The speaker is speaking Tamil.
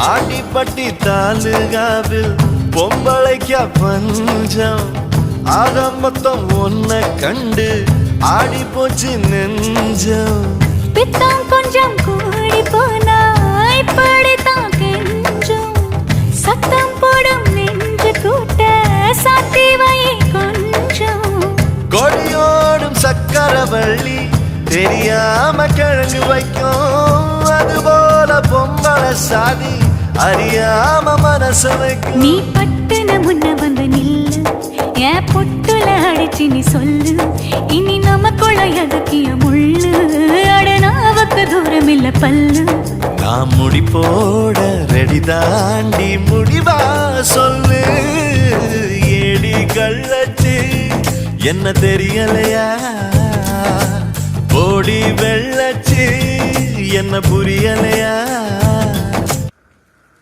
ஆண்டிப்பட்டி தாலுகாவில் பொம்பளைக்கா பஞ்சம் ஆக மொத்தம் ஒன்ன கண்டு ஆடி போச்சு நெஞ்சம் பித்தம் கொஞ்சம் கூடி போனா இப்படித்தான் கெஞ்சம் சத்தம் போடும் நெஞ்சு கூட்ட சாத்தி வை கொஞ்சம் கொடியோடும் சக்கரவள்ளி தெரியாம கிழங்கு வைக்கும் அதுபோல பொம்பளை சாதி அறியாம மனசு வைக்கும் நீ பட்டுன முன்ன வந்து நில்லு என் பொட்டுல அடிச்சு நீ சொல்லு இனி நமக்குள்ள எதுக்கிய முள்ளு அடனாவுக்கு தூரம் இல்ல பல்லு நான் முடி போட ரெடி தாண்டி முடிவா சொல்லு ஏடி கள்ளச்சு என்ன தெரியலையா ஓடி வெள்ளச்சு என்ன புரியலையா